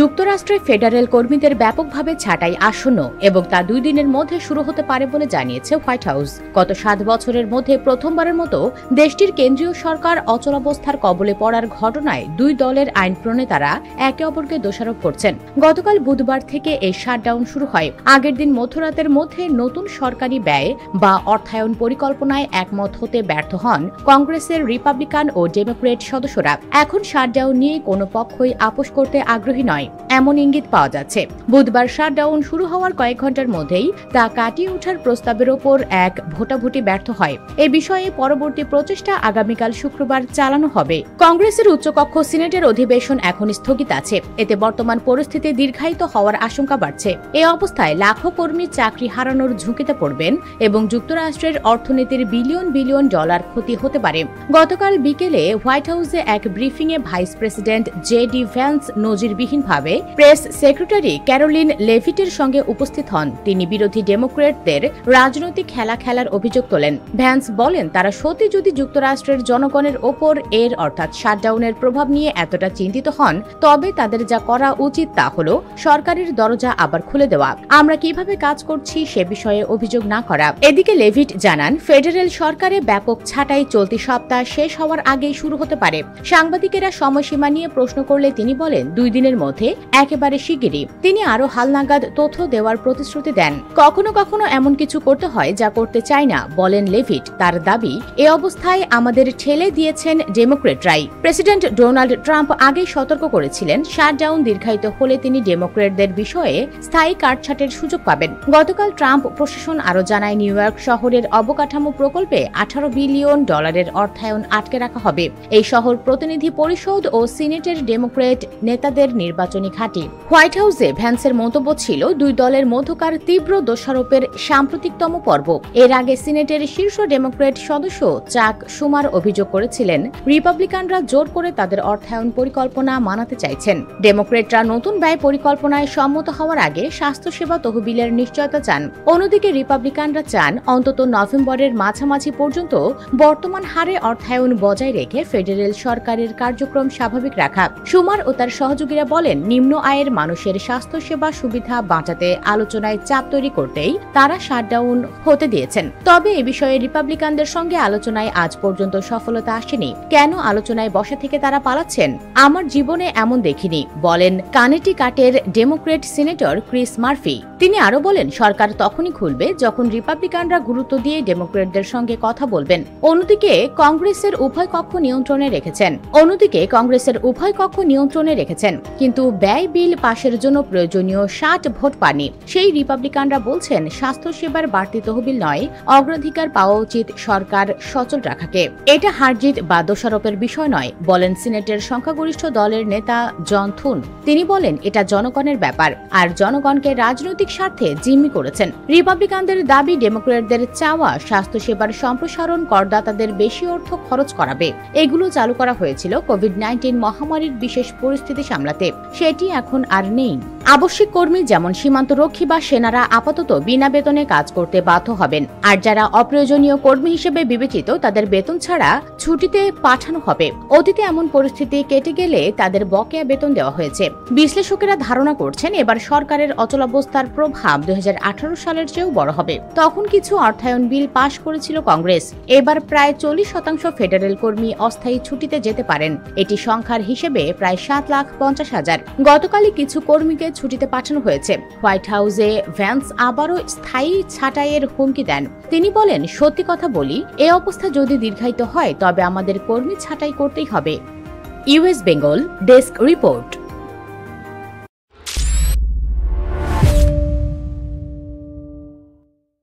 যুক্তরাষ্ট্রে ফেডারেল কর্মীদের ব্যাপকভাবে ছাঁটাই আসন্ন এবং তা 2 দিনের মধ্যে শুরু হতে পারে বলে জানিয়েছে হোয়াইট হাউস। গত 7 বছরের মধ্যে প্রথমবারের মতো দেশটির কেন্দ্রীয় সরকার অচলাবস্থার কবলে পড়ার ঘটনায় 2 দলের আইন প্রণেতারা একে অপরকে দোষারোপ করছেন। গতকাল বুধবার থেকে এই শাটডাউন শুরু হয়। আগের দিন মধ্যরাতের মধ্যে নতুন সরকারি ব্যয় বা অর্থায়ন পরিকল্পনায় একমত হতে ব্যর্থ হন কংগ্রেসের রিপাবলিকান ও ডেমোক্রেট সদস্যরা। এখন শাটডাউন নিয়ে কোনো পক্ষই আপোষ করতে আগ্রহী নয় এমন ইঙ্গিত পাওয়া যাচ্ছে। বুধবার শাটডাউন শুরু হওয়ার কয়েক ঘন্টার মধ্যেই তা কাটিয়ে ওঠার প্রস্তাবের ওপর এক ভোটাভুটি ব্যর্থ হয়। এ বিষয়ে পরবর্তী প্রচেষ্টা আগামীকাল শুক্রবার চালানো হবে। কংগ্রেসের উচ্চকক্ষ সিনেটের অধিবেশন এখন স্থগিত আছে। এতে বর্তমান পরিস্থিতি দীর্ঘায়িত হওয়ার আশঙ্কা বাড়ছে। এ অবস্থায় লাখো কর্মী চাকরি হারানোর ঝুঁকিতে পড়বেন এবং যুক্তরাষ্ট্রের অর্থনীতির বিলিয়ন বিলিয়ন ডলার ক্ষতি হতে পারে। গতকাল বিকেলে হোয়াইট হাউসে এক ব্রিফিংয়ে ভাইস প্রেসিডেন্ট জে.ডি. ভ্যান্স নজিরবিহীনভাবে প্রেস সেক্রেটারি ক্যারোলিন লেভিটের সঙ্গে উপস্থিত হন। তিনি বিরোধী ডেমোক্রেটদের রাজনৈতিক খেলা খেলার অভিযোগ তোলেন। ভ্যান্স বলেন, তারা সত্যি যদি যুক্তরাষ্ট্রের জনগণের ওপর এর অর্থাৎ শাটডাউনের প্রভাব নিয়ে এতটা চিন্তিত হন, তবে তাদের যা করা উচিত তা হল সরকারের দরজা আবার খুলে দেওয়া। আমরা কিভাবে কাজ করছি সে বিষয়ে অভিযোগ না করা। এদিকে লেভিট জানান, ফেডারেল সরকারে ব্যাপক ছাঁটাই চলতি সপ্তাহ শেষ হওয়ার আগেই শুরু হতে পারে। সাংবাদিকেরা সময়সীমা নিয়ে প্রশ্ন করলে তিনি বলেন, 2 দিনের মধ্যে একেবারে শিগগিরই। তিনি আরো হালনাগাদ তথ্য দেওয়ার প্রতিশ্রুতি দেন। কখনো কখনো এমন কিছু করতে হয় যা করতে চাই না, বলেন লেভিট। তার দাবি, এ অবস্থায় আমাদের ঠেলে দিয়েছেন ডেমোক্রেটরাই। প্রেসিডেন্ট ডোনাল্ড ট্রাম্প আগেই সতর্ক করেছিলেন, শাটডাউন দীর্ঘায়িত হলে তিনি ডেমোক্রেটদের বিষয়ে স্থায়ী কাটছাঁটের সুযোগ পাবেন। গতকাল ট্রাম্প প্রশাসন আরো জানায়, নিউ ইয়র্ক শহরের অবকাঠামো প্রকল্পে $18 বিলিয়ন অর্থায়ন আটকে রাখা হবে। এই শহর প্রতিনিধি পরিষদ ও সিনেটের ডেমোক্রেট নেতাদের নির্বাচনী ঘাঁটি। হোয়াইট হাউসে ভ্যান্সের মন্তব্য ছিল, 2 দলের মধ্যকার তীব্র দোষারোপের সাম্প্রতিকতম পর্ব। এর আগে সিনেটের শীর্ষ ডেমোক্রেট সদস্য চাক শুমার অভিযোগ করেছিলেন, রিপাবলিকানরা জোর করে তাদের অর্থায়ন পরিকল্পনা মানাতে চাইছেন। ডেমোক্রেটরা নতুন ব্যয় পরিকল্পনায় সম্মত হওয়ার আগে স্বাস্থ্যসেবা তহবিলের নিশ্চয়তা চান। অন্যদিকে রিপাবলিকানরা চান অন্তত নভেম্বরের মাঝামাঝি পর্যন্ত বর্তমান হারে অর্থায়ন বজায় রেখে ফেডারেল সরকারের কার্যক্রম স্বাভাবিক রাখা। শুমার ও তার সহযোগীরা বলেন, নিম্ন আয়ের মানুষের স্বাস্থ্যসেবা সুবিধা বাঁচাতে আলোচনায় চাপ তৈরি করতেই তারা শাটডাউন হতে দিয়েছেন। তবে এ বিষয়ে রিপাবলিকানদের সঙ্গে আলোচনায় আজ পর্যন্ত সফলতা আসেনি। কেন আলোচনায় বসা থেকে তারা পালাচ্ছেন? আমার জীবনে এমন দেখিনি, বলেন কানেটিকাটের ডেমোক্রেট সিনেটর ক্রিস মার্ফি। তিনি আরো বলেন, সরকার তখনই খুলবে যখন রিপাবলিকানরা গুরুত্ব দিয়ে ডেমোক্রেটদের সঙ্গে কথা বলবেন। অন্যদিকে কংগ্রেসের উভয় কক্ষ নিয়ন্ত্রণে রেখেছেন, কিন্তু ব্যয় বিল পাশের জন্য প্রয়োজনীয় 60 ভোট পাননি। সেই রিপাবলিকানরা বলছেন, স্বাস্থ্যসেবার বাড়তি তহবিল নয়, অগ্রাধিকার পাওয়া উচিত সরকার সচল রাখাকে। এটা হারজিত বা দোষারোপের বিষয় নয়, বলেন সিনেটের সংখ্যাগরিষ্ঠ দলের নেতা জন থুন। তিনি বলেন, এটা জনগণের ব্যাপার, আর জনগণকে রাজনৈতিক স্বার্থে জিম্মি করেছেন। রিপাবলিকানদের দাবি, ডেমোক্রেটদের চাওয়া স্বাস্থ্যসেবার সম্প্রসারণ করদাতাদের বেশি অর্থ খরচ করাবে। এগুলো চালু করা হয়েছিল কোভিড-19 মহামারীর বিশেষ পরিস্থিতি সামলাতে, সেটি এখন আর নেই। আবশ্যিক কর্মী যেমন সীমান্তরক্ষী বা সেনারা আপাতত বিনা বেতনে কাজ করতে বাধ্য হবেন, আর যারা অপ্রয়োজনীয় কর্মী হিসেবে বিবেচিত তাদের বেতন ছাড়া ছুটিতে পাঠানো হবে। অতীতে এমন পরিস্থিতি কেটে গেলে তাদের বকেয়া বেতন দেওয়া হয়েছে। বিশ্লেষকেরা ধারণা করছেন, এবার সরকারের অচলাবস্থার প্রভাব 2018 সালের চেয়েও বড় হবে। তখন কিছু অর্থায়ন বিল পাশ করেছিল কংগ্রেস। এবার প্রায় 40% ফেডারেল কর্মী অস্থায়ী ছুটিতে যেতে পারেন। এটি সংখ্যার হিসেবে প্রায় 7,50,000। গতকালই কিছু কর্মীকে ছুটিতে পাঠানো হয়েছে। হোয়াইট হাউসে ভ্যান্স আবারও স্থায়ী ছাঁটাইয়ের হুমকি দেন। তিনি বলেন, সত্যি কথা বলি, এ অবস্থা যদি দীর্ঘায়িত হয় তবে আমাদের কর্মী ছাঁটাই করতেই হবে। US Bengal desk report.